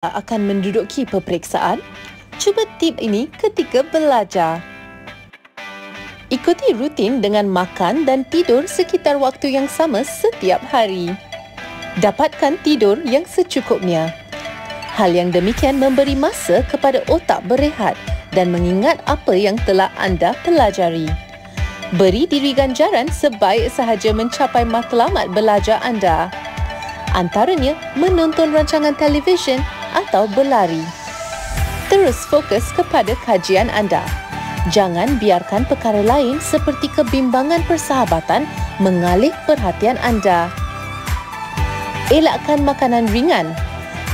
akan menduduki peperiksaan? Cuba tip ini ketika belajar. Ikuti rutin dengan makan dan tidur sekitar waktu yang sama setiap hari. Dapatkan tidur yang secukupnya. Hal yang demikian memberi masa kepada otak berehat dan mengingat apa yang telah anda pelajari. Beri diri ganjaran sebaik sahaja mencapai matlamat belajar anda. Antaranya menonton rancangan televisyen atau berlari. Terus fokus kepada kajian anda. Jangan biarkan perkara lain seperti kebimbangan persahabatan mengalih perhatian anda. Elakkan makanan ringan.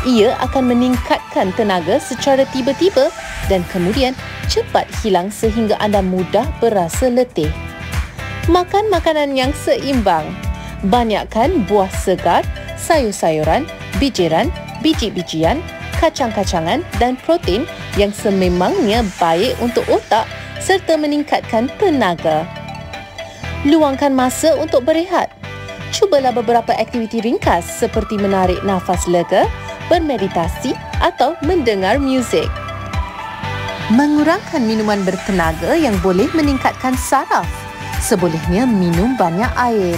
Ia akan meningkatkan tenaga secara tiba-tiba dan kemudian cepat hilang sehingga anda mudah berasa letih. Makan makanan yang seimbang. Banyakkan buah segar, sayur-sayuran, bijiran, biji-bijian, kacang-kacangan dan protein yang sememangnya baik untuk otak serta meningkatkan tenaga. Luangkan masa untuk berehat. Cubalah beberapa aktiviti ringkas seperti menarik nafas lega, bermeditasi atau mendengar muzik. Mengurangkan minuman bertenaga yang boleh meningkatkan saraf. Sebolehnya minum banyak air.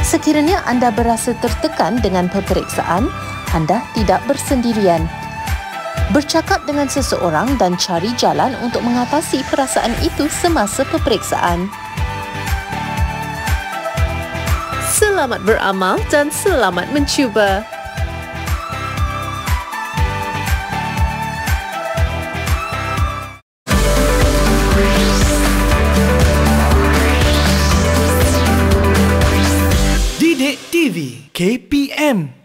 Sekiranya anda berasa tertekan dengan peperiksaan, anda tidak bersendirian. Bercakap dengan seseorang dan cari jalan untuk mengatasi perasaan itu semasa peperiksaan. Selamat beramal dan selamat mencuba. Didik TV KPM.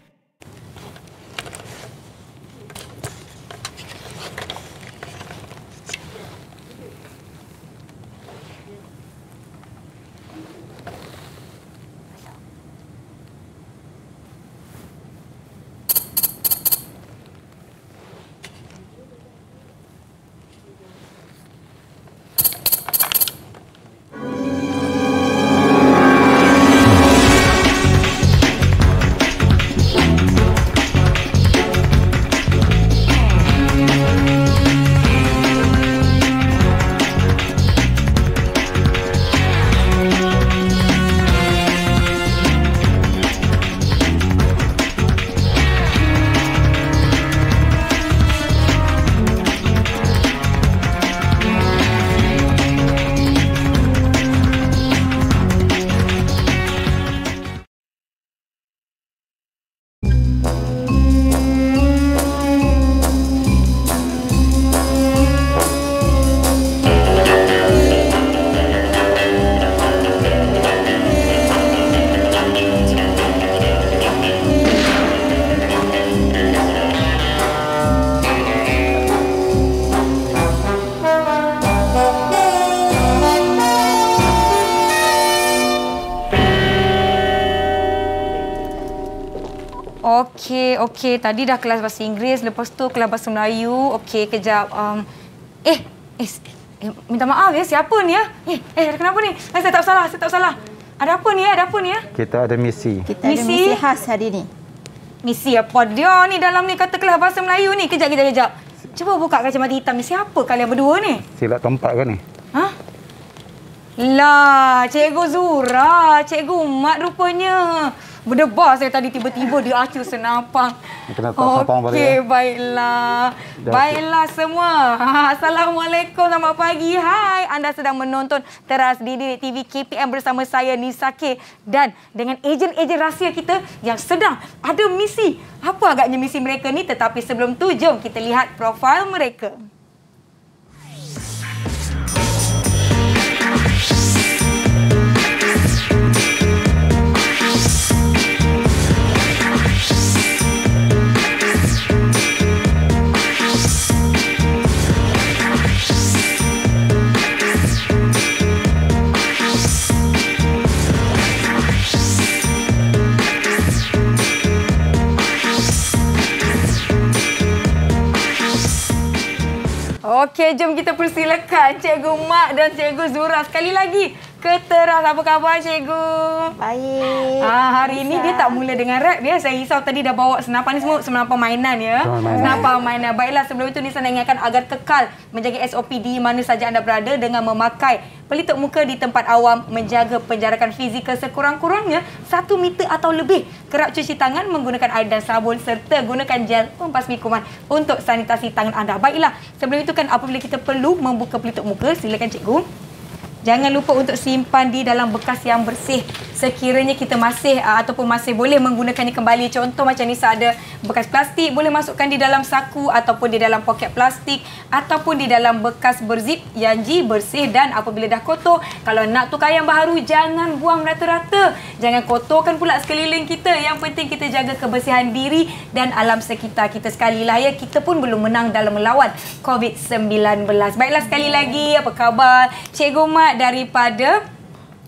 Okey. Tadi dah kelas bahasa Inggeris, lepas tu kelas bahasa Melayu. Okey, kejap. Minta maaf ya, siapa ni ya? Kenapa ni? Saya tak salah. Ada apa ni ya? Kita ada misi. Kita ada misi khas hari ni. Misi apa dia ni dalam ni kata kelas bahasa Melayu ni? Kejap. Cuba buka kacamata hitam ni. Siapa kalian berdua ni? Silap tempat ke ni? Ha? Lah, Cikgu Zura, Cikgu Mat rupanya. Berdebar saya tadi tiba-tiba dia acu senapang. Kena tak sapang balik. Okey, baiklah semua. Assalamualaikum, selamat pagi. Hai, anda sedang menonton Teras di Didik TV KPM bersama saya Nisake dan dengan ejen-ejen rahsia kita yang sedang ada misi. Apa agaknya misi mereka ni? Tetapi sebelum tu, jom kita lihat profil mereka. Okey, jom kita persilakan Cikgu Mat dan Cikgu Zura sekali lagi. Keteras. Apa khabar cikgu? Baik. Hari ini dia tak mula dengan rap ya. Saya risau tadi dah bawa senapan ni semua senapan mainan ya. Senapan mainan. Baiklah, sebelum itu Nisa nak ingatkan agar kekal menjaga SOP di mana saja anda berada dengan memakai pelitup muka di tempat awam, menjaga penjarakan fizikal sekurang-kurangnya 1 meter atau lebih. Kerap cuci tangan menggunakan air dan sabun serta gunakan gel pembasmi kuman untuk sanitasi tangan anda. Baiklah, sebelum itu kan apabila kita perlu membuka pelitup muka, silakan cikgu. Jangan lupa untuk simpan di dalam bekas yang bersih. Sekiranya kita masih ataupun masih boleh menggunakannya kembali. Contoh macam Nisa ada bekas plastik, boleh masukkan di dalam saku ataupun di dalam poket plastik ataupun di dalam bekas berzip yanji bersih. Dan apabila dah kotor, kalau nak tukar yang baru, jangan buang merata-rata. Jangan kotorkan pula sekeliling kita. Yang penting kita jaga kebersihan diri dan alam sekitar kita. Sekali lah ya, kita pun belum menang dalam melawan COVID-19. Baiklah, sekali lagi, apa khabar Cikgu Mat daripada,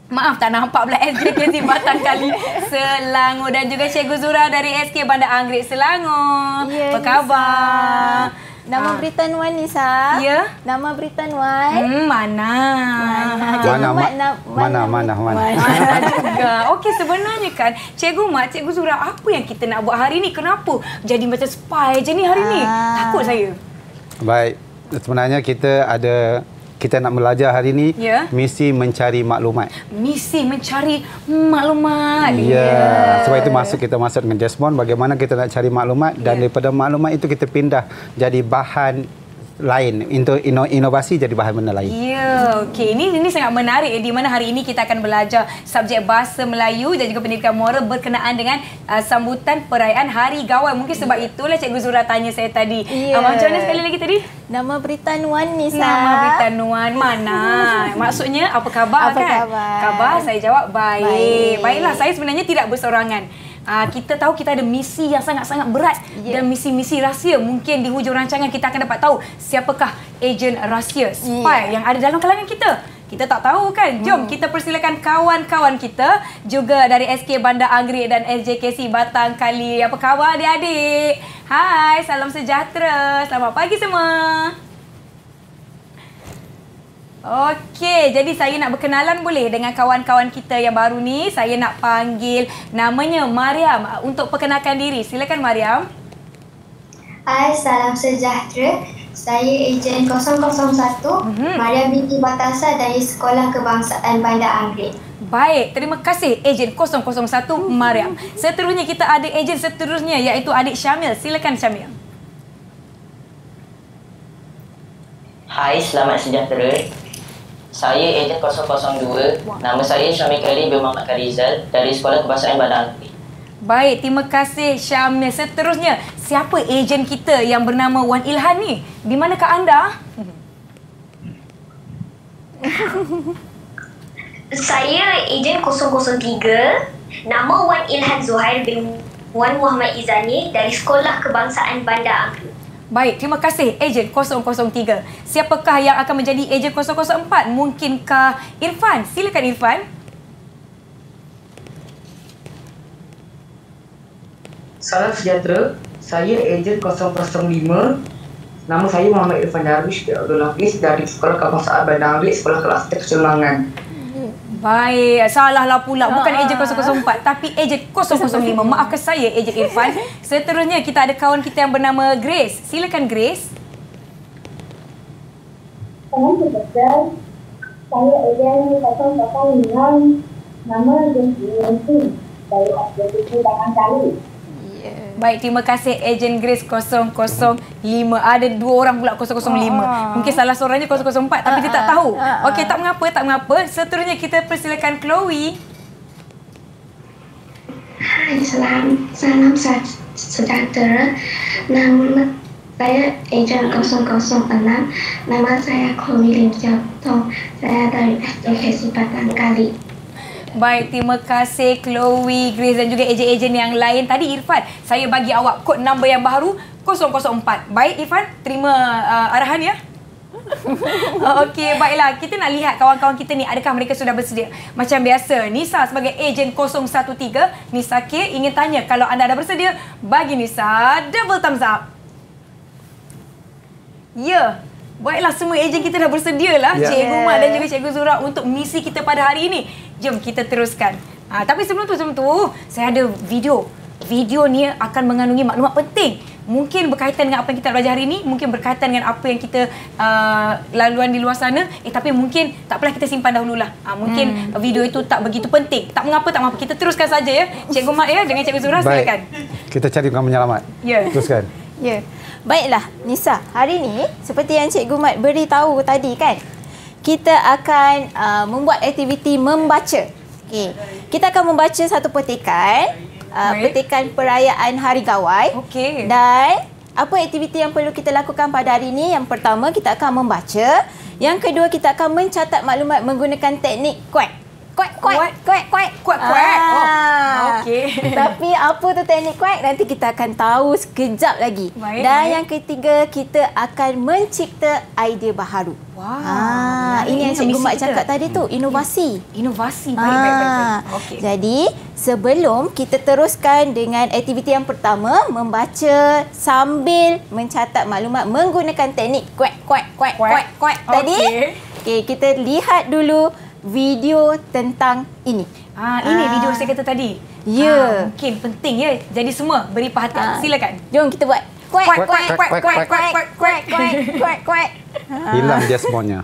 maaf tak nampak pula, SJKC Batang Kali Selangor, dan juga Cikgu Zura dari SK Bandar Anggerik Selangor. Ya, apa khabar? Nama Britan Wan, Nisa. Ya. Nama Britan Wan. Mana juga. Okey, sebenarnya kan Cikgu Mat, Cikgu Zura, apa yang kita nak buat hari ni? Kenapa jadi macam spy je ni hari ni? Takut saya. Baik, sebenarnya kita nak belajar hari ni, misi mencari maklumat. Misi mencari maklumat. Ya, sebab itu kita masuk dengan Desmond, bagaimana kita nak cari maklumat dan daripada maklumat itu kita pindah jadi bahan lain, untuk inovasi jadi bahan benda lain. Ya, okey. Ini sangat menarik di mana hari ini kita akan belajar subjek bahasa Melayu dan juga pendidikan moral berkenaan dengan sambutan perayaan Hari Gawai. Mungkin sebab itulah Cikgu Zura tanya saya tadi. Macam mana sekali lagi tadi? Nama Britan Wan, Nisa. Nama Britan Wan. Mana? Maksudnya apa khabar apa kan? Khabar? Saya jawab baik. Baiklah, saya sebenarnya tidak berseorangan. Kita tahu kita ada misi yang sangat-sangat berat dan misi-misi rahsia. Mungkin di hujung rancangan kita akan dapat tahu siapakah ejen rahsia, spy yang ada dalam kalangan kita. Kita tak tahu kan? Jom kita persilakan kawan-kawan kita juga dari SK Bandar Anggerik dan SJKC Batang Kali. Apa khabar adik-adik? Hai, salam sejahtera. Selamat pagi semua. Okey, jadi saya nak berkenalan boleh dengan kawan-kawan kita yang baru ni. Saya nak panggil namanya Mariam untuk perkenalkan diri. Silakan Mariam. Hai, salam sejahtera. Saya ejen 001, Mariam binti Batasa dari Sekolah Kebangsaan Bandar Anggerik. Baik, terima kasih ejen 001 Mariam. Seterusnya kita ada ejen seterusnya iaitu adik Syamil. Silakan Syamil. Hai, selamat sejahtera. Saya ejen 002. Nama saya Syamil Khairi bin Muhammad Kharizal dari Sekolah Kebangsaan Bandar Anggerik. Baik, terima kasih Syamil. Seterusnya, siapa ejen kita yang bernama Wan Ilhan ni? Di manakah anda? Saya ejen 003. Nama Wan Ilhan Zuhair bin Wan Muhammad Izani dari Sekolah Kebangsaan Bandar Anggerik. Baik, terima kasih ejen 003. Siapakah yang akan menjadi ejen 004? Mungkinkah Irfan? Silakan Irfan. Salam sejahtera. Saya ejen 005. Nama saya Muhammad Irfan Darwish bin Abdul Hafiz dari Sekolah Kebangsaan Bandar Anggerik, Sekolah Kelas Kesemangan. Baik, salahlah pula. Bukan ejen 004 tapi ejen 005. Maafkan saya ejen Irfan. Seterusnya kita ada kawan kita yang bernama Grace. Silakan Grace. Salam sejahtera. Saya ejen 006. Nama ejen dari SJKC Batang Kali. Baik, terima kasih ejen Grace 005. Ada dua orang pula 005. Mungkin salah seorangnya 004 tapi dia tak tahu. Okey, tak mengapa. Seterusnya kita persilakan Chloe. Hai, salam sejahtera. Nama saya ejen 006. Nama saya Chloe Lim Chiao Tong. Saya dari SJKC Batang Kali. Baik, terima kasih Chloe, Grace dan juga ejen-ejen yang lain. Tadi Irfan, saya bagi awak kod number yang baru 004. Baik Irfan, terima arahan ya. Okey, baiklah. Kita nak lihat kawan-kawan kita ni, adakah mereka sudah bersedia? Macam biasa, Nisa sebagai ejen 013, Nisa K ingin tanya, kalau anda dah bersedia, bagi Nisa double thumbs up. Ya. Baiklah, semua ejen kita dah bersedia lah, Cikgu Mat dan juga Cikgu Zura untuk misi kita pada hari ini. Jom kita teruskan. Tapi sebelum tu, saya ada video. Video ni akan mengandungi maklumat penting. Mungkin berkaitan dengan apa yang kita belajar hari ini, mungkin berkaitan dengan apa yang kita laluan di luar sana. Tapi mungkin tak apalah, kita simpan dahululah. Mungkin video itu tak begitu penting. Tak mengapa. Kita teruskan saja ya. Cikgu Mat ya dengan Cikgu Zura, silakan. Kita cari dengan penyelamat. Teruskan. Baiklah, Nisa. Hari ini seperti yang Cikgu Mat beritahu tadi kan, kita akan membuat aktiviti membaca. Okey. Kita akan membaca satu petikan, petikan perayaan Hari Gawai. Okey. Dan apa aktiviti yang perlu kita lakukan pada hari ini? Yang pertama, kita akan membaca. Yang kedua, kita akan mencatat maklumat menggunakan teknik kuek. Kuek. Okey. Tapi apa tu teknik kuek? Nanti kita akan tahu sekejap lagi. Yang ketiga, kita akan mencipta idea baharu. Ini yang Cikgu Mat cakap tadi tu, inovasi. Baik. Okay. Jadi, sebelum kita teruskan dengan aktiviti yang pertama, membaca sambil mencatat maklumat menggunakan teknik kuek tadi. Okey, kita lihat dulu video tentang ini. Ini video saya kata tadi. Mungkin penting ya. Jadi semua beri perhatian. Silakan. Jom kita buat. Kuek. Hilang dia semuanya.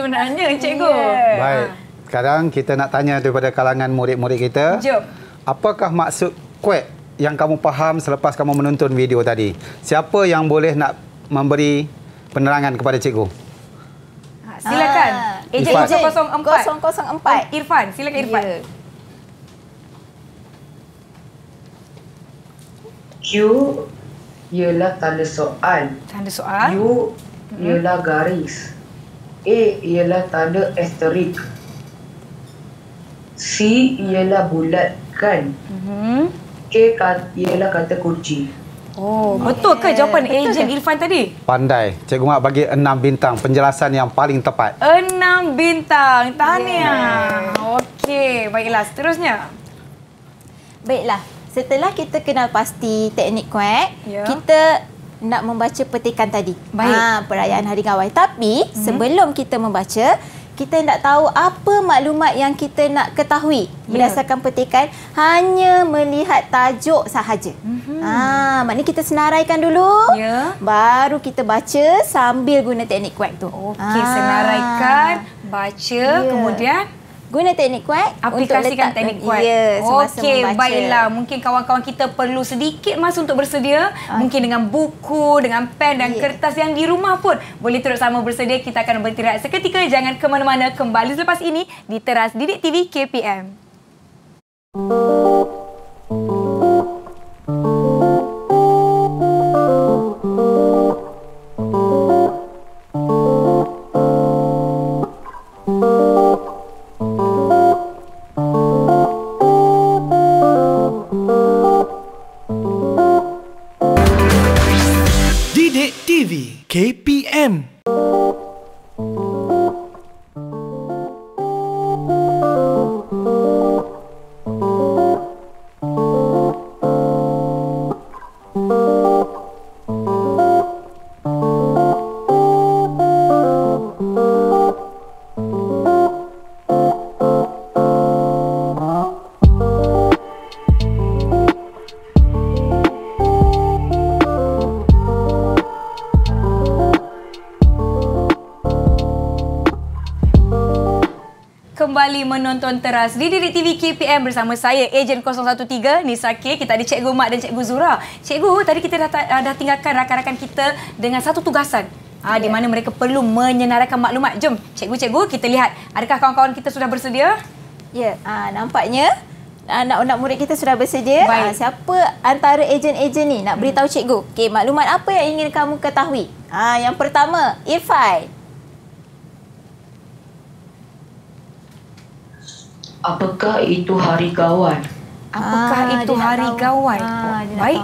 sebenarnya, Cikgu. Baik. Sekarang kita nak tanya daripada kalangan murid-murid kita. Jom. Apakah maksud kuek yang kamu faham selepas kamu menonton video tadi? Siapa yang boleh nak memberi penerangan kepada Cikgu? Silakan. Ejen 004. 004. Irfan, silakan Irfan. Ya. Q ialah tanda soal. Tanda soal. U ialah garis. A ialah tanda asterik. C ialah bulatkan. K ialah kata kunci. Oh, betul ke jawapan Ejen Irfan tadi? Pandai. Cikgu Mak bagi 6 bintang. Penjelasan yang paling tepat. 6 bintang. Tahniah. Okey, baiklah. Seterusnya. Baiklah. Setelah kita kenal pasti teknik kuek, kita nak membaca petikan tadi. Baik. Perayaan Hari Gawai. Tapi sebelum kita membaca, kita nak tahu apa maklumat yang kita nak ketahui berdasarkan petikan, hanya melihat tajuk sahaja. Maknanya kita senaraikan dulu, baru kita baca sambil guna teknik kuek tu. Okey, senaraikan, baca, kemudian guna teknik kuek, aplikasikan teknik kuek. Okey, baiklah. Mungkin kawan-kawan kita perlu sedikit masa untuk bersedia. Mungkin dengan buku, dengan pen dan kertas yang di rumah pun boleh turut sama bersedia. Kita akan beristirahat seketika. Jangan ke mana-mana. Kembali selepas ini di Teras Didik TV KPM. Didik TV KPM. Kembali menonton Teras di Didik TV KPM bersama saya, Ejen 013, Nisa K. Kita ada Cikgu Mak dan Cikgu Zura. Cikgu, tadi kita dah tinggalkan rakan-rakan kita dengan satu tugasan. Di mana mereka perlu menyenaraikan maklumat. Jom, cikgu-cikgu, kita lihat. Adakah kawan-kawan kita sudah bersedia? Ya, nampaknya anak-anak murid kita sudah bersedia. Siapa antara ejen-ejen ni nak beritahu cikgu? Okey, maklumat apa yang ingin kamu ketahui? Yang pertama, Irfan. Apakah itu Hari Gawai? Apakah itu Hari Gawai?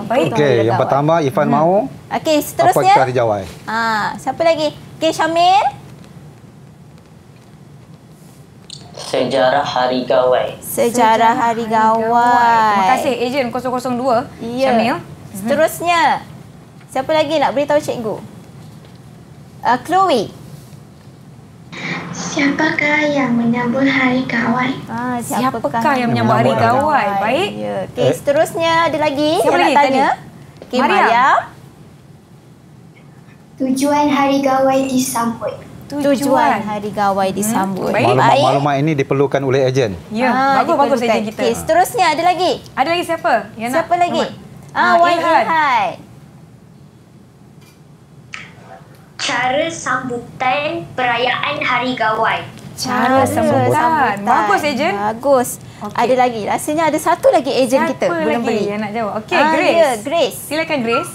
Baik. Okey, yang pertama Irfan mahu. Okey, seterusnya. Apa itu Hari Gawai? Siapa lagi? Okey, Syamil. Sejarah Hari Gawai. Sejarah Hari Gawai. Terima kasih Ejen 002. Syamil. Seterusnya. Siapa lagi nak beritahu cikgu? Chloe. Siapakah yang menyambut Hari Gawai? Siapakah yang menyambut Hari Gawai? Baik. Okey, seterusnya ada lagi siapa yang lagi nak tanya? Okey, Mariam. Tujuan Hari Gawai disambut. Tujuan Hari Gawai disambut. Maklumat ini diperlukan oleh ejen. Ya, bagus ejen kita. Okey, seterusnya ada lagi? Ada lagi siapa? Siapa lagi? Wan Ilhan. Cara sambutan perayaan Hari Gawai. Cara sambutan. Bagus, Ejen. Bagus. Ada lagi. Rasanya ada satu lagi ejen kita. Belum beri. Yang nak jawab. Okey, Grace. Grace. Silakan, Grace.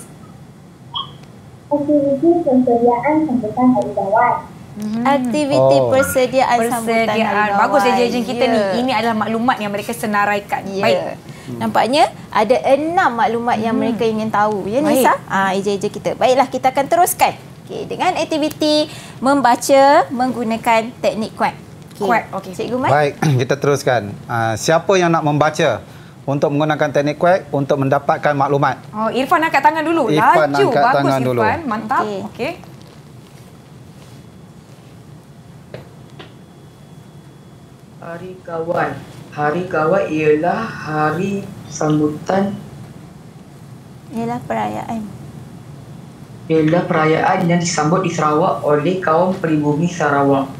Aktiviti persediaan sambutan Hari Gawai. Aktiviti persediaan sambutan Hari Gawai. Bagus ejen kita ni. Ini adalah maklumat yang mereka senaraikan. Baik. Nampaknya ada 6 maklumat yang mereka ingin tahu. Ya, Nisa? Ejen-ejen kita. Baiklah, kita akan teruskan. Okey, dengan aktiviti membaca menggunakan teknik kuek. Okey. Cikgu Mat. Baik, kita teruskan. Siapa yang nak membaca untuk menggunakan teknik kuek untuk mendapatkan maklumat? Irfan angkat tangan dulu. Irfan Laju. angkat Bagus, tangan Irfan. dulu. Mantap. Okey. Hari Gawai. Hari Gawai ialah hari sambutan. Ialah perayaan. Ialah perayaan yang disambut di Sarawak oleh kaum pribumi Sarawak.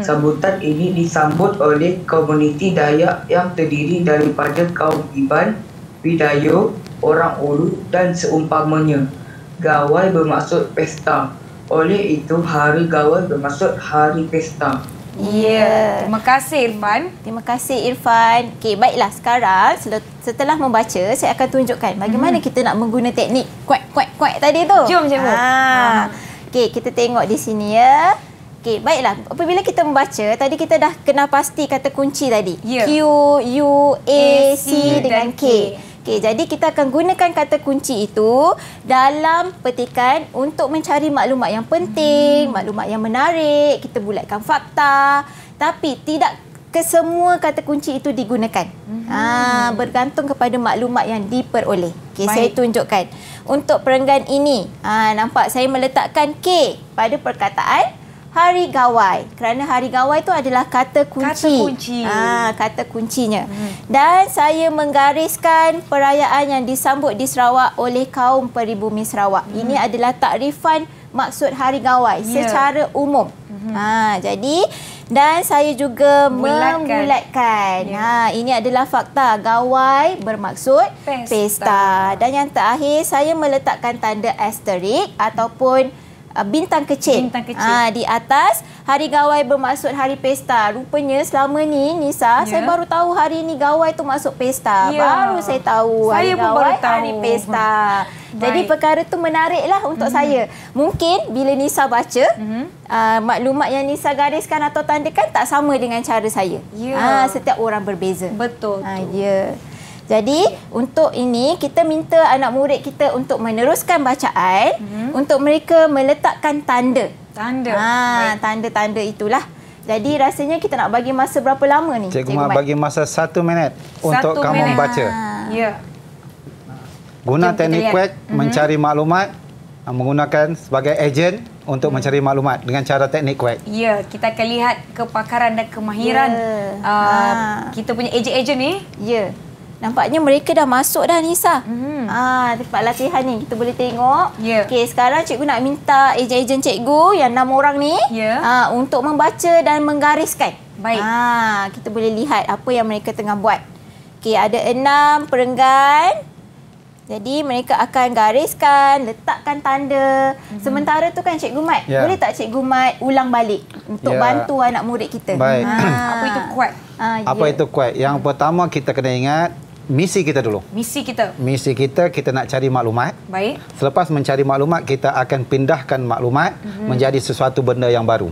Sambutan ini disambut oleh komuniti Dayak yang terdiri daripada kaum Iban, Bidayuh, orang Ulu dan seumpamanya. Gawai bermaksud pesta. Oleh itu, Hari Gawai bermaksud hari pesta. Ya. Terima kasih, Irfan. Terima kasih, Irfan. Okey, baiklah. Sekarang setelah membaca, saya akan tunjukkan bagaimana kita nak mengguna teknik kuek tadi tu. Jom, cikgu. Okey, kita tengok di sini ya. Okey, baiklah. Apabila kita membaca, tadi kita dah kenal pasti kata kunci tadi. Q, U, A, C dengan K. Okey, jadi kita akan gunakan kata kunci itu dalam petikan untuk mencari maklumat yang penting, maklumat yang menarik, kita bulatkan fakta. Tapi tidak kesemua kata kunci itu digunakan. Bergantung kepada maklumat yang diperoleh. Okey, saya tunjukkan. untuk perenggan ini. Nampak saya meletakkan K pada perkataan Hari Gawai. Kerana Hari Gawai itu adalah kata kunci. Kata kuncinya. Dan saya menggariskan perayaan yang disambut di Sarawak oleh kaum peribumi Sarawak. Ini adalah takrifan maksud Hari Gawai secara umum. Jadi dan saya juga membulatkan. Ini adalah fakta. Gawai bermaksud pesta. Dan yang terakhir, saya meletakkan tanda asterik ataupun bintang kecil. Di atas. Hari Gawai bermaksud hari pesta. Rupanya selama ni, Nisa, saya baru tahu hari ni Gawai tu masuk pesta. Baru saya tahu Saya hari pun Gawai baru tahu. hari pesta. Jadi perkara tu menariklah untuk saya. Mungkin bila Nisa baca, maklumat yang Nisa gariskan atau tandakan tak sama dengan cara saya. Setiap orang berbeza. Betul. Jadi untuk ini kita minta anak murid kita untuk meneruskan bacaan, untuk mereka meletakkan tanda. Tanda-tanda itulah. Jadi rasanya kita nak bagi masa berapa lama ni? Cikgu Mat bagi masa 1 minit untuk kamu membaca. Guna teknik kuek mencari maklumat, menggunakan sebagai ejen untuk mencari maklumat dengan cara teknik kuek. Ya, kita akan lihat kepakaran dan kemahiran kita punya ejen-ejen ni. Nampaknya mereka dah masuk dah, Nisa. Tempat latihan ni kita boleh tengok. Okey, sekarang cikgu nak minta ejen-ejen cikgu yang 6 orang ni untuk membaca dan menggariskan. Baik. Kita boleh lihat apa yang mereka tengah buat. Okey, ada 6 perenggan. Jadi mereka akan gariskan, letakkan tanda. Sementara tu kan Cikgu Mat, boleh tak Cikgu Mat ulang balik untuk bantu anak murid kita? Baik. Apa itu kuat? Apa itu kuat? Yang pertama kita kena ingat misi kita dulu. Misi kita. Misi kita nak cari maklumat. Baik. Selepas mencari maklumat, kita akan pindahkan maklumat menjadi sesuatu benda yang baru.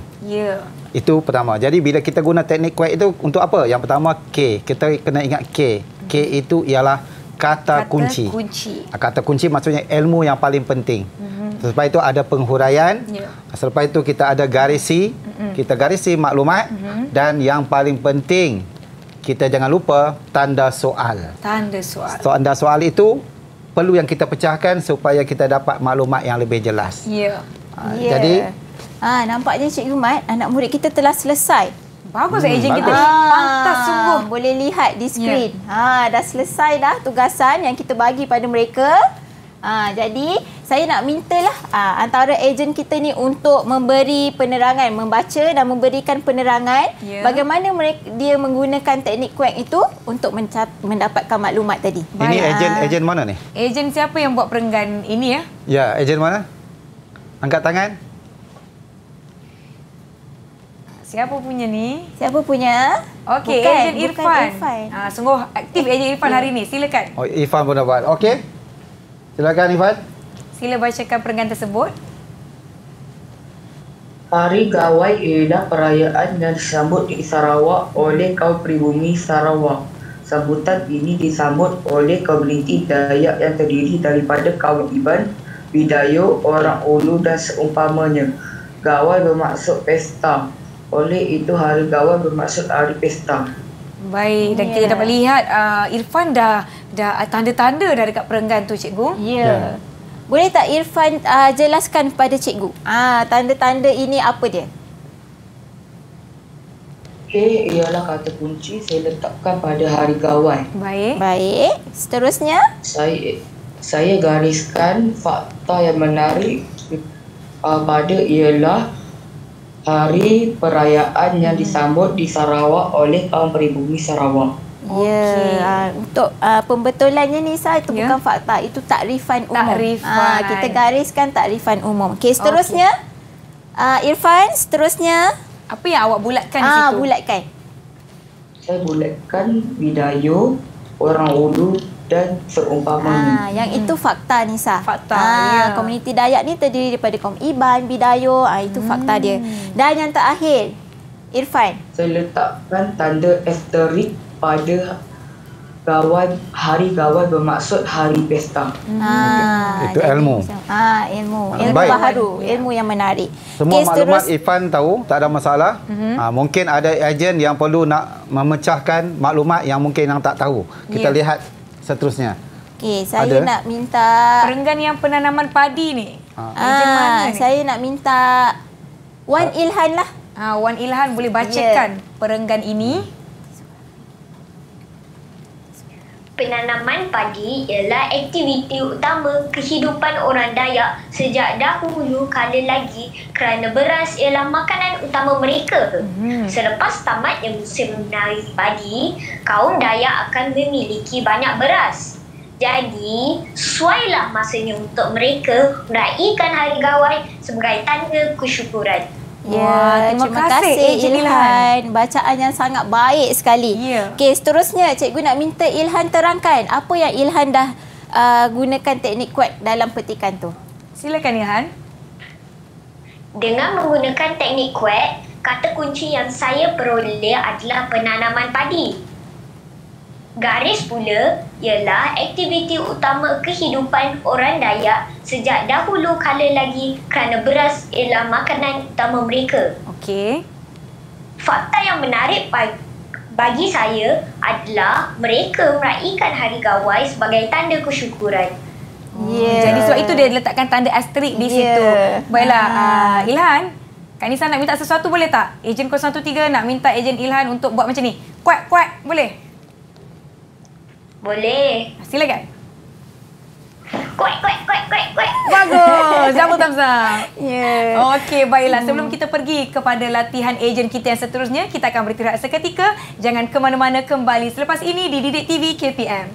Itu pertama. Jadi bila kita guna teknik kuat itu untuk apa? Yang pertama K. Kita kena ingat K. K itu ialah kata kunci. Kata kunci maksudnya ilmu yang paling penting. Selepas itu ada penghuraian. Selepas itu kita ada garisi. Kita garisi maklumat. Dan yang paling penting, kita jangan lupa tanda soal. Tanda soal itu perlu yang kita pecahkan supaya kita dapat maklumat yang lebih jelas. Jadi nampaknya Cikgu Mat, anak murid kita telah selesai. Bagus ejen kita. Pantas sungguh. Boleh lihat di skrin. Dah selesai dah tugasan yang kita bagi pada mereka. Jadi saya nak mintalah antara ejen kita ni untuk memberi penerangan, membaca dan memberikan penerangan bagaimana dia menggunakan teknik kuek itu untuk mendapatkan maklumat tadi. Ini ejen mana ni? Ejen siapa yang buat perenggan ini ya? Ya, ejen mana? Angkat tangan. Siapa punya ni? Siapa punya? Okey, ejen Irfan. Sungguh aktif ejen Irfan hari ni. Silakan. Oh, Irfan pun dapat. Okey. Silakan Irfan. Sila bacakan perenggan tersebut. Hari Gawai ialah perayaan yang disambut di Sarawak oleh kaum pribumi Sarawak. Sambutan ini disambut oleh komuniti Dayak yang terdiri daripada kaum Iban, Bidayu, orang Ulu dan seumpamanya. Gawai bermaksud pesta. Oleh itu Hari Gawai bermaksud hari pesta. Baik, dan kita dapat lihat Irfan dah tanda-tanda dah dekat perenggan tu cikgu. Boleh tak Irfan jelaskan kepada cikgu? Tanda-tanda ini apa dia? K ialah kata kunci saya letakkan pada Hari Gawai. Baik. Seterusnya? Saya gariskan fakta yang menarik pada ialah hari perayaan yang disambut di Sarawak oleh kaum pribumi Sarawak. Untuk pembetulannya Nisa, itu bukan fakta, itu takrifan umum. Kita gariskan takrifan umum. Okey, seterusnya Irfan, seterusnya apa yang awak bulatkan di situ? Bulatkan. Saya bulatkan Bidayu, orang Ulu dan seumpamanya. Yang itu fakta Nisa. Fakta. Komuniti Dayak ni terdiri daripada kaum Iban, Bidayu, itu fakta dia. Dan yang terakhir, Irfan. Saya letakkan tanda asterik pada Hari Gawai bermaksud hari pesta. Itu ilmu. Ilmu baharu, ilmu yang menarik. Semua maklumat Irfan tahu, tak ada masalah. Mungkin ada ejen yang perlu nak memecahkan maklumat yang mungkin yang tak tahu. Kita lihat seterusnya. Okey, saya nak minta perenggan yang penanaman padi ni. Ejen mana ni? Saya nak minta Wan Ilhan lah. Wan Ilhan boleh bacakan perenggan ini. Penanaman padi ialah aktiviti utama kehidupan orang Dayak sejak dahulu kala lagi kerana beras ialah makanan utama mereka. Selepas tamatnya musim menari padi, kaum Dayak akan memiliki banyak beras. Jadi, suailah masanya untuk mereka meraihkan Hari Gawai sebagai tanda kesyukuran. Ya, terima kasih Ejen Ilhan. Bacaan yang sangat baik sekali. Okey, seterusnya cikgu nak minta Ilhan terangkan apa yang Ilhan dah gunakan teknik kuat dalam petikan tu. Silakan Ilhan. Dengan menggunakan teknik kuat, kata kunci yang saya peroleh adalah penanaman padi. Garis pula ialah aktiviti utama kehidupan orang Dayak sejak dahulu kala lagi kerana beras ialah makanan utama mereka. Okey. Fakta yang menarik bagi saya adalah mereka meraihkan Hari Gawai sebagai tanda kesyukuran. Jadi sebab itu dia letakkan tanda asterik di situ. Baiklah, Ilhan, Kak Nisa nak minta sesuatu boleh tak? Ejen 013 nak minta Ejen Ilhan untuk buat macam ni. Kuat, boleh? Boleh. Silakan. Kuat. Bagus. Jambul Tamzah. Ya. Okey, baiklah. Sebelum kita pergi kepada latihan ejen kita yang seterusnya, kita akan beristirahat seketika. Jangan ke mana-mana, kembali selepas ini di Didik TV KPM.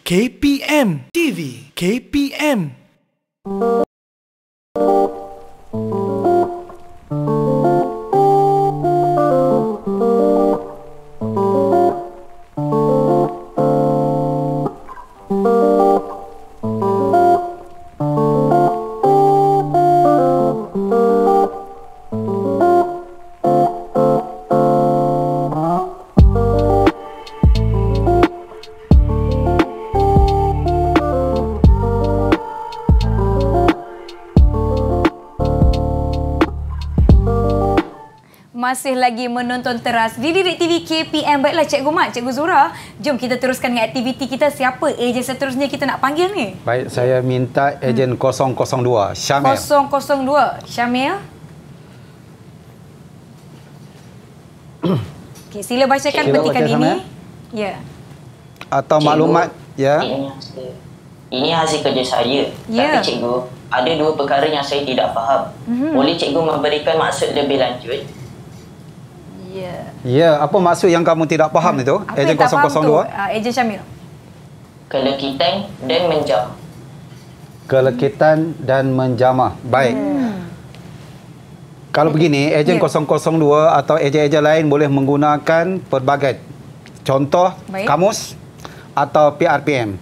KPM TV, KPM. Masih lagi menonton teras di Didik TV KPM. Baiklah Cikgu Mat, Cikgu Zura, jom kita teruskan dengan aktiviti kita. Siapa ejen seterusnya kita nak panggil ni? Baik, saya minta ejen 002, Syamil. 002, Syamil. Okey, sila bacakan petikan ini. Ya. Atau Cikgu, maklumat, ya. Ini hasil kerja saya. Tapi Cikgu, ada dua perkara yang saya tidak faham. Boleh Cikgu memberikan maksud lebih lanjut? Ya, apa maksud yang kamu tidak faham itu? Apa Ejen yang tak faham 002? Ejen Syamil. Kelekitan dan menjamah. Kelekitan dan menjamah. Baik. Kalau begini, ejen 002 atau ejen-ejen lain boleh menggunakan pelbagai contoh kamus atau PRPM.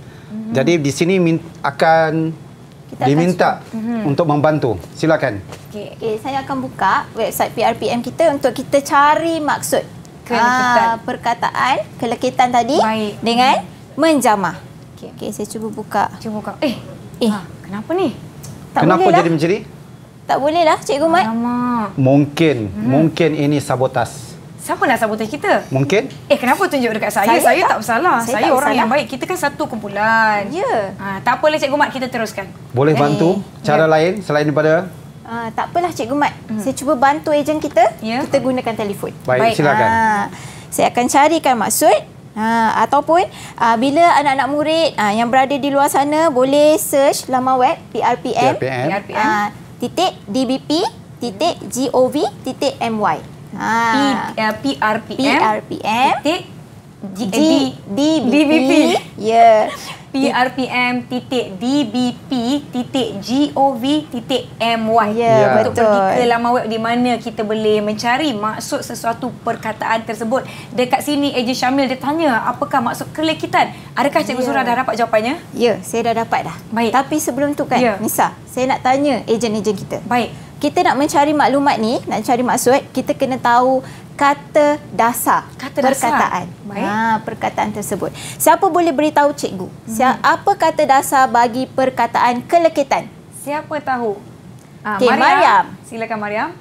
Jadi di sini akan diminta untuk membantu. Silakan. Okey, saya akan buka website PRPM kita untuk kita cari maksud perkataan kelekitan tadi dengan menjamah. Okey, saya cuba buka. Kenapa ni? Kenapa jadi macam ni? Tak boleh lah, Cikgu Mat. Mungkin ini sabotas. Siapa nak sabotaj kita? Mungkin. Kenapa tunjuk dekat saya? Saya tak bersalah. Saya orang yang baik. Kita kan satu kumpulan. Ya. Tak apalah Cikgu Mat, kita teruskan. Boleh bantu cara lain selain daripada? Tak apalah Cikgu Mat. Saya cuba bantu ejen kita. Kita gunakan telefon. Baik, silakan. Saya akan carikan maksud. Ataupun bila anak-anak murid yang berada di luar sana boleh search laman web PRPM. .dbp.gov.my PRPM. DBP. Ya. prpm.dbp.gov.my. Untuk pergi ke laman web di mana kita boleh mencari maksud sesuatu perkataan tersebut. Dekat sini Ejen Syamil dia tanya, apakah maksud kelekitan? Adakah Cikgu Zura dah dapat jawapannya? Ya, saya dah dapat dah. Baik. Tapi sebelum tu kan, Nisa, saya nak tanya ejen-ejen kita. Baik. Kita nak mencari maklumat ni, nak cari maksud, kita kena tahu kata dasar perkataan. Perkataan tersebut. Siapa boleh beritahu cikgu? Apa kata dasar bagi perkataan kelekitan? Siapa tahu? Okey, Mariam. Silakan Mariam.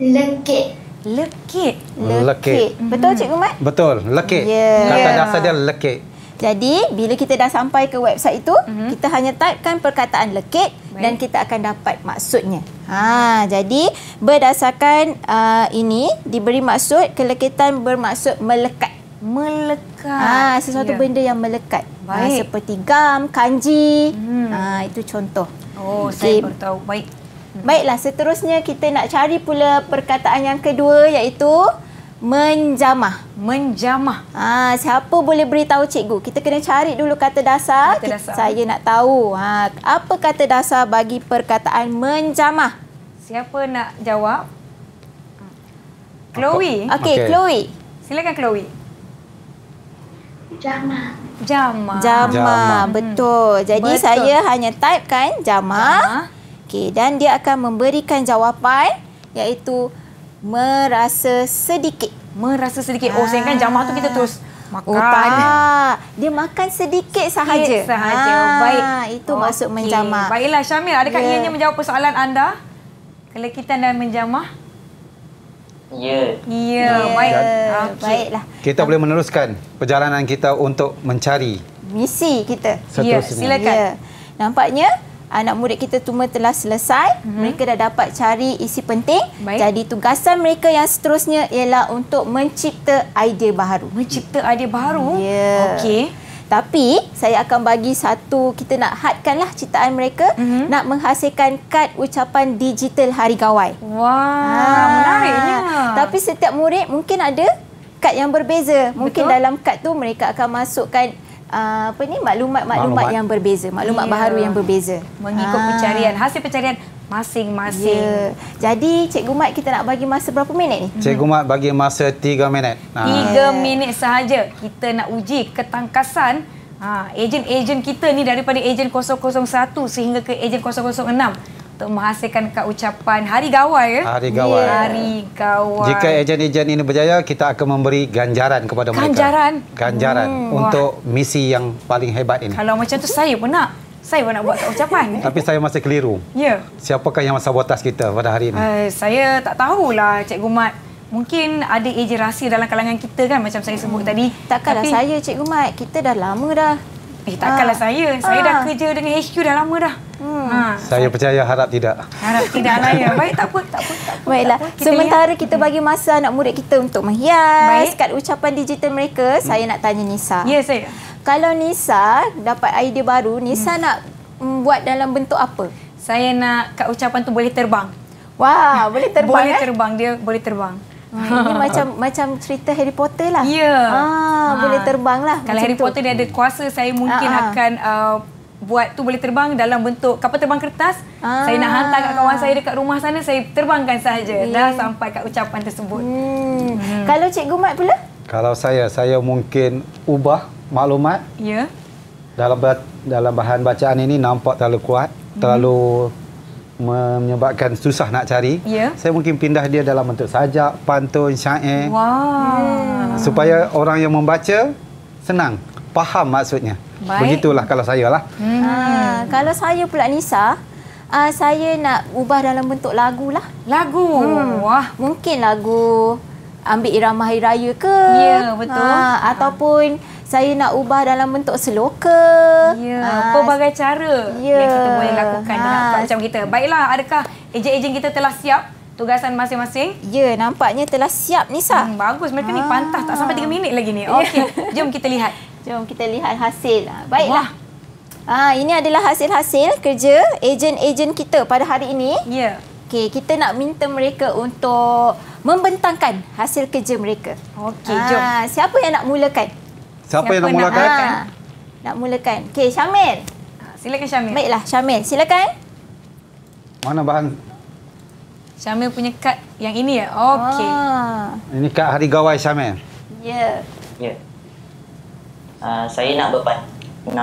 Lekit. Lekit. Betul Cikgu Mat? Betul, lekit. Kata dasar dia lekit. Jadi, bila kita dah sampai ke website itu, kita hanya typekan perkataan lekit dan kita akan dapat maksudnya. Jadi, berdasarkan ini, diberi maksud, kelekitan bermaksud melekat. Melekat. Sesuatu benda yang melekat. Seperti gam, kanji. Itu contoh. Saya baru tahu. Baik. Baiklah, seterusnya kita nak cari pula perkataan yang kedua, iaitu menjamah. Menjamah. Siapa boleh beritahu cikgu? Kita kena cari dulu kata dasar. Saya nak tahu. Apa kata dasar bagi perkataan menjamah? Siapa nak jawab? Chloe. Okey, Chloe. Silakan Chloe. Jamah. Betul. Jadi saya hanya typekan jamah. Okey, dan dia akan memberikan jawapan, iaitu merasa sedikit. Merasa sedikit. Saya kan jamah tu kita terus makan. Dia makan sedikit sahaja. Baik. Itu maksud menjamah. Baiklah Syamil, adakah ianya menjawab persoalan anda? Kelekitan dan menjamah? Ya. Baik. Baiklah. Kita boleh meneruskan perjalanan kita untuk mencari misi kita. Silakan. Nampaknya anak murid kita semua telah selesai. Mereka dah dapat cari isi penting. Jadi tugasan mereka yang seterusnya ialah untuk mencipta idea baru. Mencipta idea baru? Okey. Tapi saya akan bagi satu, kita nak hadkanlah ciptaan mereka, nak menghasilkan kad ucapan digital hari gawai. Menariknya. Tapi setiap murid mungkin ada kad yang berbeza. Mungkin dalam kad tu mereka akan masukkan maklumat yang berbeza, maklumat baharu yang berbeza mengikut pencarian, hasil pencarian masing-masing. Jadi Cikgu Mat, kita nak bagi masa berapa minit ni? Cikgu Mat bagi masa 3 minit. 3 minit sahaja kita nak uji ketangkasan ejen-ejen kita ni daripada ejen 001 sehingga ke ejen 006 untuk menghasilkan kad ucapan hari gawai. Hari gawai. Jika ejen-ejen ini berjaya, kita akan memberi ganjaran kepada mereka. Ganjaran untuk misi yang paling hebat ini. Kalau macam tu saya pun nak buat kad ucapan. Tapi saya masih keliru. Siapakah yang sabotas kita pada hari ini? Saya tak tahulah Cikgu Mat. Mungkin ada ejen rahsia dalam kalangan kita kan, macam saya sebut tadi. Takkanlah saya Cikgu Mat, kita dah lama dah. Takkanlah saya dah kerja dengan HQ dah lama dah. Saya percaya, harap tidak. Harap tidak lah ya. Baik, tak apa. Baiklah, sementara kita bagi masa anak murid kita untuk menghias kad ucapan digital mereka, saya nak tanya Nisa. Ya, saya. Kalau Nisa dapat idea baru, Nisa nak buat dalam bentuk apa? Saya nak kad ucapan tu boleh terbang. Wah, boleh terbang. Boleh terbang, dia boleh terbang. Ini macam cerita Harry Potter lah. Boleh terbang lah. Kalau Harry Potter dia ada kuasa, saya mungkin akan buat tu boleh terbang dalam bentuk kapal terbang kertas. Saya nak hantar kat kawan saya dekat rumah sana, saya terbangkan sahaja. Dah sampai kat ucapan tersebut. Kalau Cikgu Mat pula? Kalau saya mungkin ubah maklumat. Dalam bahan bacaan ini nampak terlalu kuat, terlalu menyebabkan susah nak cari. Saya mungkin pindah dia dalam bentuk sajak, pantun, syair. Supaya orang yang membaca senang faham maksudnya. Begitulah kalau saya lah. Kalau saya pula Nisa, saya nak ubah dalam bentuk lagu lah. Lagu? Mungkin lagu ambil irama hari raya ke. Betul. Ataupun saya nak ubah dalam bentuk seloka. Pelbagai cara yang kita boleh lakukan dengan macam kita. Baiklah, adakah ejen-ejen kita telah siap tugasan masing-masing? Ya, nampaknya telah siap Nisa. Bagus, mereka ni pantas, tak sampai 3 minit lagi ni. Okey, jom kita lihat. Jom kita lihat hasil. Baiklah. Ini adalah hasil-hasil kerja ejen-ejen kita pada hari ini. Okey, kita nak minta mereka untuk membentangkan hasil kerja mereka. Okey, jom. Siapa yang nak mulakan? Siapa yang nak mulakan? nak mulakan? Okey, Syamil. Silakan Syamil. Baiklah, Syamil. Silakan. Mana bahan? Syamil punya kad yang ini ya? Okey. Ini kad hari gawai Syamil. Ya. Ya. Saya nak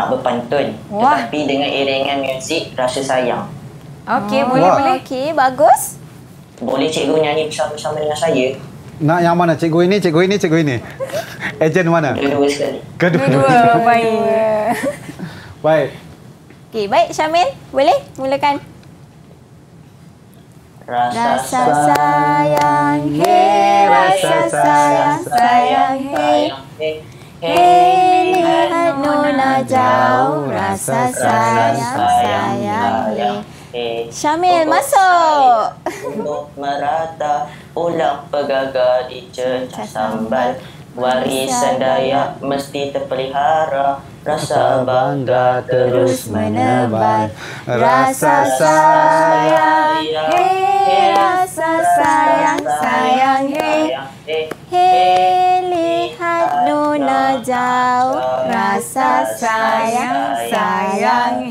berpantun. Wah. Tetapi dengan iringan muzik rasa sayang. Okey, boleh. Okey, bagus. Boleh cikgu nyanyi bersama-sama dengan saya? Nak yang mana? Cikgu ini, cikgu ini, cikgu ini? Ejen mana? Dua-dua sekali. Dua-dua. Baik. Baik. Okey, baik Syamil. Boleh mulakan. Rasa sayang, rasa sayang, sayang, lihat Nona jauh, rasa sayang, Syamil, masuk. Untuk merata, ulang pegaga dicecah sambal. Warisan Dayak mesti terpelihara, rasa bangga terus menebal. Rasa sayang, rasa sayang, sayang, lihat Nona jauh, rasa sayang, sayang,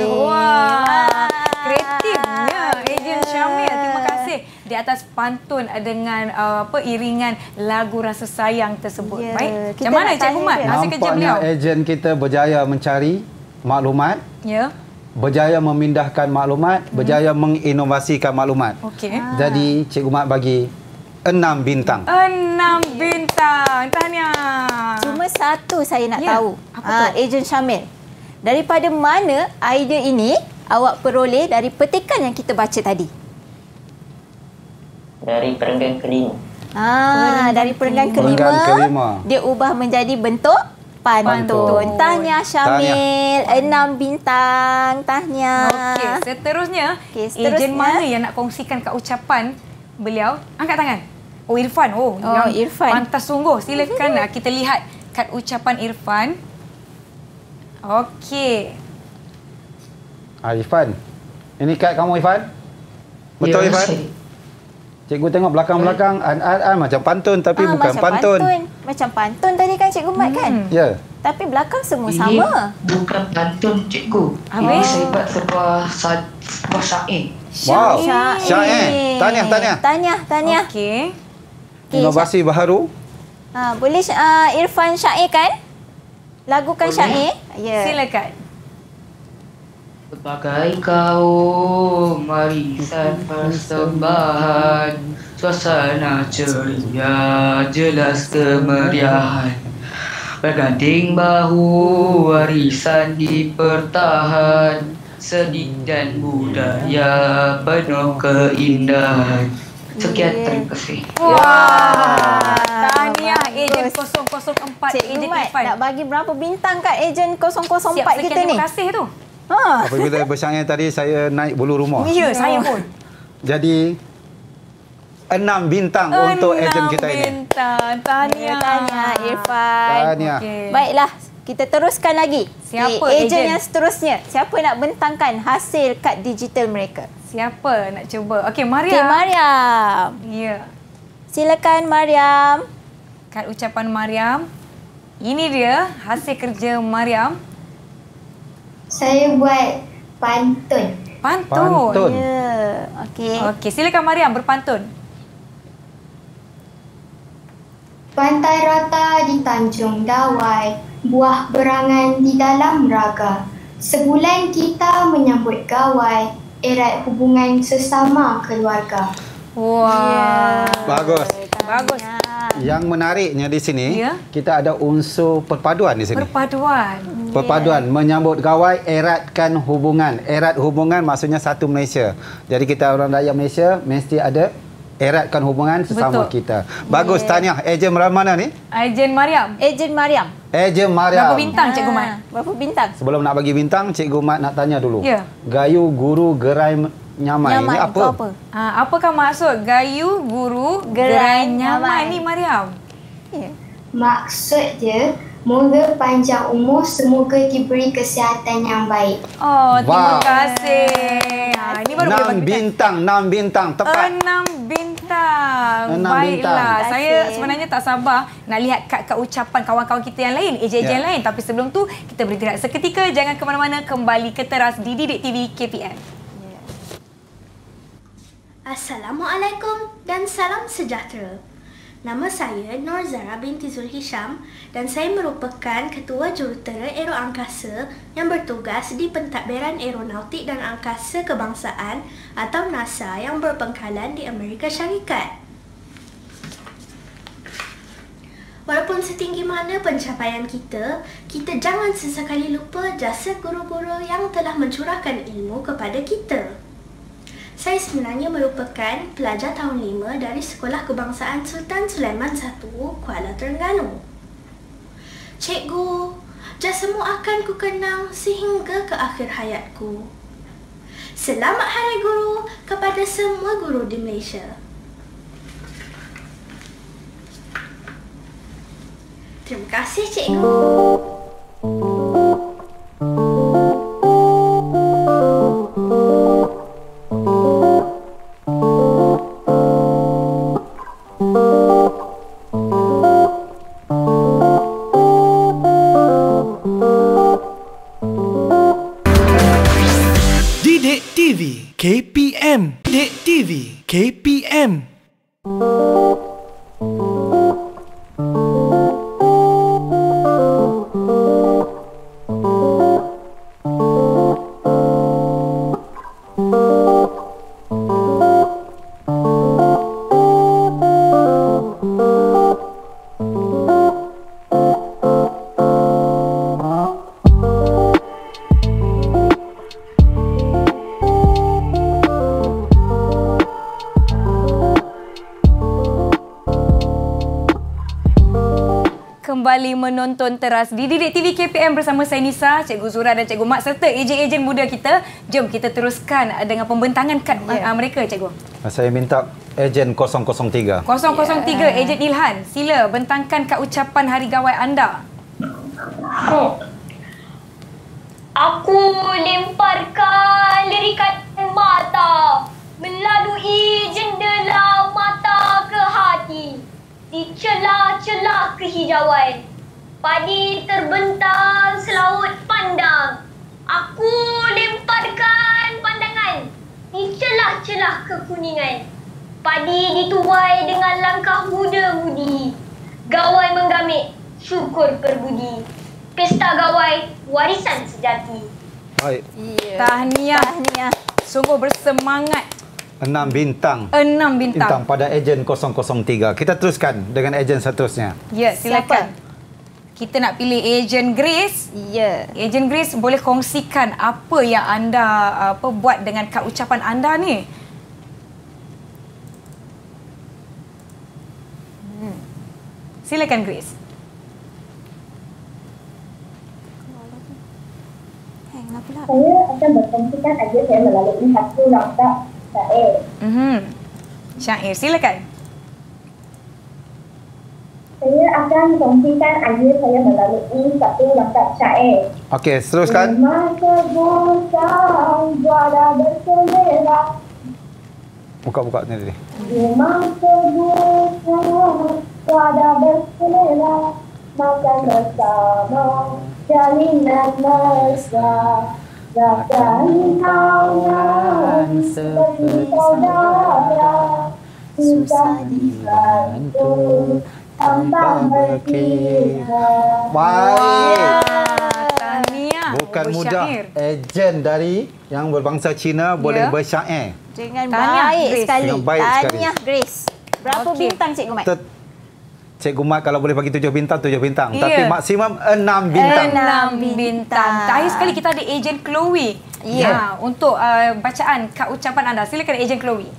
Wah, kreatifnya Ejen Syamil. Terima kasih di atas pantun dengan iringan lagu Rasa Sayang tersebut. Ya, Baik. kita Macam mana nak Cikgu Mat? tanya Hasil kerja beliau? Nampaknya ejen kita berjaya mencari maklumat, Ya. berjaya memindahkan maklumat, berjaya menginovasikan maklumat. Okey. Jadi Cikgu Mat bagi 6 bintang. 6 bintang. Tahniah. Cuma satu saya nak Ya, tahu. apa tu? Ejen Syamil. Daripada mana idea ini awak peroleh dari petikan yang kita baca tadi? Dari perenggan kelima. Dari perenggan Perenggan kelima. dia ubah menjadi bentuk pantun. Tahniah Syamil, 6 bintang. Tahniah. Okey, seterusnya, Seterusnya. Ejen mana yang nak kongsikan kat ucapan beliau? Angkat tangan. Oh, Irfan. Yang Irfan. pantas sungguh. Silakan kita lihat kad ucapan Irfan. Okey. Irfan. Ini kad kamu Irfan? Betul Irfan? Cikgu tengok belakang-belakang macam pantun tapi bukan macam pantun. Macam pantun tadi kan Cikgu Mat kan? Ya. Tapi belakang semua Ini sama. bukan pantun, cikgu. Ini Habis? saya buat sebuah syair. Wow. Syair. Tahniah. Okey. Inovasi baharu. Boleh Irfan syair kan? Lagukan syair. Ya. Silakan. Sebagai kaum warisan persembahan, suasana ceria, jelas kemeriahan. Berganding bahu, warisan dipertahan, seni dan budaya penuh keindahan. Sekian, terima kasih. Wah. Tahniah Ejen 004. Cikgu Ejen Mat Irfan. nak bagi berapa bintang kat Ejen 004 Siap kita sekian ni? terima kasih tu. Apabila bersyair tadi saya naik bulu rumah. Ya, saya pun. Jadi 6 bintang untuk ejen kita ini. 6 bintang. Tahniah Irfan. Tahniah. Okey. Baiklah, kita teruskan lagi. Siapa ejen ejen? yang seterusnya? Siapa nak bentangkan hasil kad digital mereka? Siapa nak cuba? Okey, Okey, Mariam. Mariam. Ya. Silakan Mariam. Kad ucapan Mariam. Ini dia hasil kerja Mariam. Saya buat pantun. Pantun. Ya, okey. Okey, silakan Mariam berpantun. Pantai rata di Tanjung Dawai, buah berangan di dalam raga. Sebulan kita menyambut gawai, erat hubungan sesama keluarga. Wah. Bagus. Bagus. Yang menariknya di sini, Ya. kita ada unsur perpaduan di sini. Perpaduan. Perpaduan, menyambut gawai, eratkan hubungan. Erat hubungan maksudnya satu Malaysia. Jadi kita orang rakyat Malaysia mesti ada eratkan hubungan sesama Betul. kita. Bagus, tahniah. Ejen mana ni? Ejen Mariam. Ejen Mariam. Ejen Mariam. Berapa bintang Cikgu Mat? Berapa bintang? Sebelum nak bagi bintang, Cikgu Mat nak tanya dulu. Ya. Gayu, guru, gerai, nyamai. Ini itu apa? Apakah maksud gayu, guru, gerai, nyamai ni Mariam? Ya. Maksud dia, moga panjang umur, semoga diberi kesihatan yang baik. Oh, terima Wow. kasih. Ini baru boleh 6 bagi bintang, 6 bintang. Tepat. 6 bintang. bintang. 6 Baiklah. bintang. Saya sebenarnya tak sabar nak lihat kad ucapan kawan-kawan kita yang lain, ejen-ejen yang lain. Tapi sebelum tu, kita berhenti seketika. Jangan ke mana-mana, kembali ke teras di Didik TV KPM. Assalamualaikum dan salam sejahtera. Nama saya Nur Zara binti Zulhisham dan saya merupakan Ketua Jurutera Aero Angkasa yang bertugas di Pentadbiran Aeronautik dan Angkasa Kebangsaan atau NASA yang berpangkalan di Amerika Syarikat. Walaupun setinggi mana pencapaian kita, kita jangan sesekali lupa jasa guru-guru yang telah mencurahkan ilmu kepada kita. Saya sebenarnya merupakan pelajar tahun 5 dari Sekolah Kebangsaan Sultan Sulaiman I, Kuala Terengganu. Cikgu, jasamu akan ku kenang sehingga ke akhir hayatku. Selamat Hari Guru kepada semua guru di Malaysia. Terima kasih, Cikgu. Didik TV KPM. Didik TV KPM. Kembali menonton teras di Didik TV KPM bersama saya Nisa, Cikgu Zura dan Cikgu Mat serta ejen-ejen muda kita. Jom kita teruskan dengan pembentangan kad mereka, Cikgu. Saya minta ejen 003. 003, ejen Ilhan. Sila bentangkan kad ucapan hari gawai anda. Aku lemparkan lirikan mata melalui jendela mata ke hati. Di celah-celah kehijauan, padi terbentang selaut pandang. Aku lemparkan pandangan di celah-celah kekuningan. Padi dituai dengan langkah muda-mudi. Gawai menggamit, syukur berbudi. Pesta gawai, warisan sejati. Baik. Tahniah. Sungguh bersemangat. 6 bintang. 6 bintang. Pada ejen 003. Kita teruskan dengan ejen seterusnya. Ya, silakan. Kita nak pilih ejen Grace. Ya. Ejen Grace, boleh kongsikan apa yang anda buat dengan kad ucapan anda ni? Silakan Grace. Saya akan berkongsikan idea saya melalui satu langkah syair. Syair, silakan. Saya akan kongsikan idea saya melalui satu langkah syair. Okey, teruskan. Masa bosang juara berselera. Buka ni. Masa bosang juara berselera. Makan bersama jalinan mesra. Rasakan hangat seperti saudara. Susah dibantu tanpa berkira. Baik. Tahniah. Bukan mudah. Ejen dari yang berbangsa Cina boleh bersyair. Dengan Tahniah, baik Grace. sekali. Dengan baik sekali. Tahniah, Grace. Berapa bintang, Cikgu Mat? Cikgu Mat kalau boleh bagi 7 bintang, 7 bintang. Ya. Tapi maksimum 6 bintang. 6 bintang. Terakhir sekali kita ada ejen Chloe. Ya. Untuk bacaan kad ucapan anda. Silakan ejen Chloe.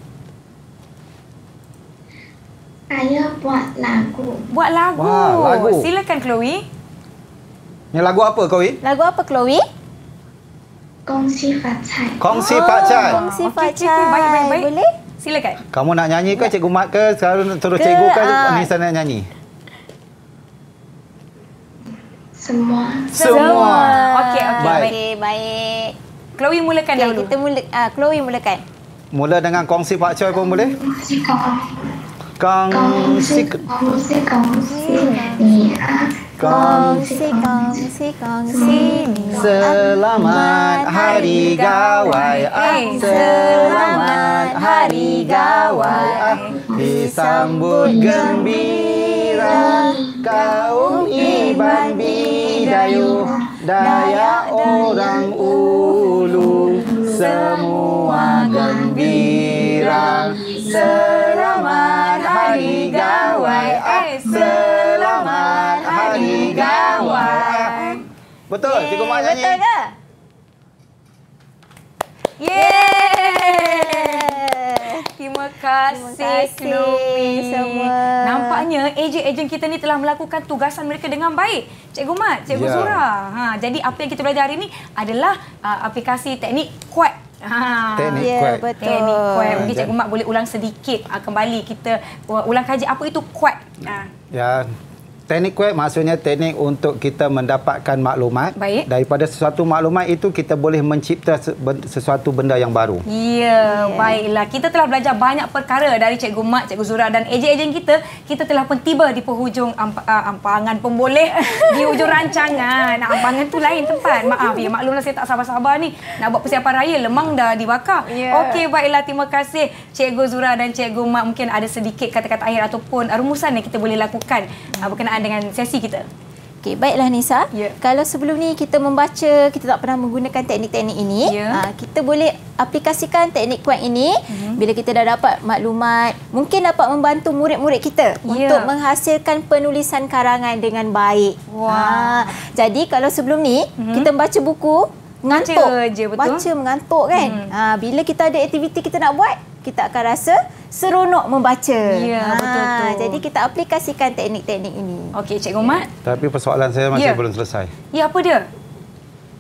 Saya buat lagu. Buat lagu. Wah, lagu. Silakan Chloe. Ni lagu apa, Chloe? Lagu apa, Chloe? Kongsi Facai. Kongsi Pak Cai. Kongsi Pak Okey, Cai. baik. Boleh? Silakan. Kamu nak nyanyi ke Cikgu Mat ke? Sekarang terus cikgu ke? Nisa nak nyanyi? Semua. Okey, Baik. Okey, baik. Chloe mulakan Okey, dahulu. kita Chloe mulakan. Mula dengan kongsi Pak Choi pun boleh? Kongsi. Selamat Hari Gawai. Selamat Hari Gawai. Disambut gembira kaum Iban Bidayu, Dayak orang Ulu, semua gembira. Selamat Hari Gawai. Selamat Hari Gawai. Betul, Cikgu Mak nyanyi. Betul ke? Terima kasih Snoopy semua. Nampaknya ejen-ejen kita ni telah melakukan tugasan mereka dengan baik. Cikgu Mat, Cikgu Zura. Jadi apa yang kita belajar hari ini adalah aplikasi teknik kuat. Teknik kuat. Betul. Teknik kuat. Mungkin Cikgu Mat boleh ulang sedikit kembali kita ulang kaji apa itu kuat. Ya. Teknik kuat maksudnya teknik untuk kita mendapatkan maklumat. Baik. Daripada sesuatu maklumat itu kita boleh mencipta sesuatu benda yang baru. Ya, baiklah. Kita telah belajar banyak perkara dari Cikgu Mat, Cikgu Zura dan ejen-ejen kita. Kita telah pun tiba di penghujung ampangan pemboleh di hujung rancangan. Ampangan tu lain tempat. Maaf ya, maklumlah saya tak sabar-sabar ni nak buat persiapan raya, lemang dah dibakar. Okey, baiklah, terima kasih Cikgu Zura dan Cikgu Mat. Mungkin ada sedikit kata-kata akhir ataupun rumusan yang kita boleh lakukan berkenaan dengan sesi kita. Okey, baiklah Nisa. Kalau sebelum ni kita membaca, kita tak pernah menggunakan teknik-teknik ini, kita boleh aplikasikan teknik kuat ini bila kita dah dapat maklumat, mungkin dapat membantu murid-murid kita untuk menghasilkan penulisan karangan dengan baik. Jadi kalau sebelum ni kita membaca buku, ngantuk. Baca mengantuk kan? Bila kita ada aktiviti kita nak buat, kita akan rasa seronok membaca. Ya, betul-betul. Jadi kita aplikasikan teknik-teknik ini. Okey, Cikgu Mat. Tapi persoalan saya masih belum selesai. Ya, apa dia?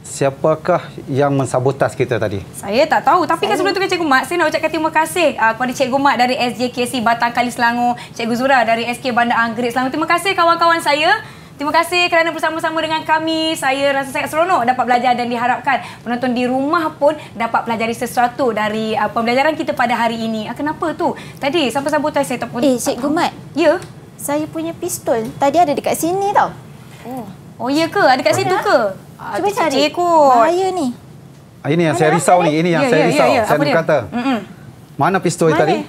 Siapakah yang mensabotas kita tadi? Saya tak tahu. Tapi kan sebelum tu kan Cikgu Mat, saya nak ucapkan terima kasih kepada Cikgu Mat dari SJKC Batang Kali Selangor, Cikgu Zura dari SK Bandar Anggerik Selangor. Terima kasih kawan-kawan saya. Terima kasih kerana bersama-sama dengan kami. Saya rasa sangat seronok dapat belajar dan diharapkan penonton di rumah pun dapat pelajari sesuatu dari pembelajaran kita pada hari ini. Kenapa tu? Tadi sampai-sampai saya tak pun... Cikgu Mat. Ya? Saya punya pistol tadi ada dekat sini tau. Oh ya ke? Ada dekat situ ke? Cuba cari. Bahaya ni. Ini yang saya risau ni. Ini yang saya risau. Saya nak kata. Mana pistol tadi?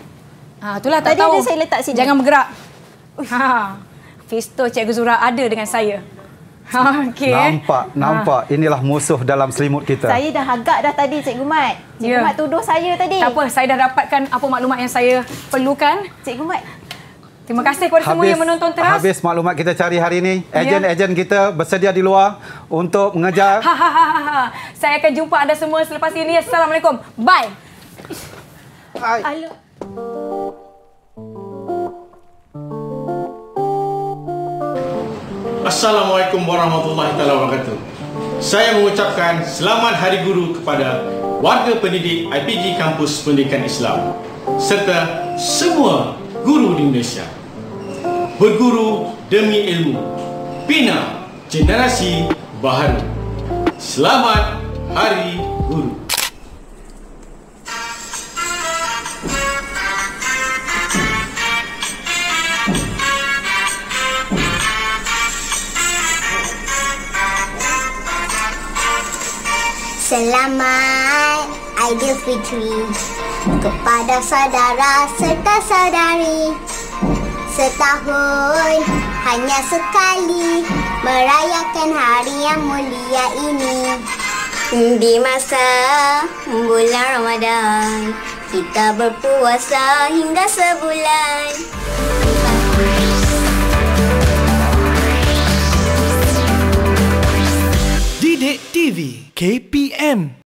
Itulah tak tahu. Tadi ada saya letak sini. Jangan bergerak. Pistol Cikgu Zura ada dengan saya. Okey. Nampak. Inilah musuh dalam selimut kita. Saya dah agak dah tadi Cikgu Mat. Cikgu Mat tuduh saya tadi. Tak apa, saya dah dapatkan apa maklumat yang saya perlukan. Cikgu Mat. Terima kasih kepada semua yang menonton teras. Habis maklumat kita cari hari ini. Ejen-ejen kita bersedia di luar untuk mengejar. Saya akan jumpa anda semua selepas ini. Assalamualaikum. Bye. Assalamualaikum warahmatullahi wabarakatuh. Saya mengucapkan Selamat Hari Guru kepada warga pendidik IPG Kampus Pendidikan Islam serta semua guru di Indonesia. Berguru demi ilmu, bina generasi baharu. Selamat Hari Guru. Selamat Aidilfitri kepada saudara serta saudari. Setahun hanya sekali merayakan hari yang mulia ini. Di masa bulan Ramadan kita berpuasa hingga sebulan. Didik TV KPM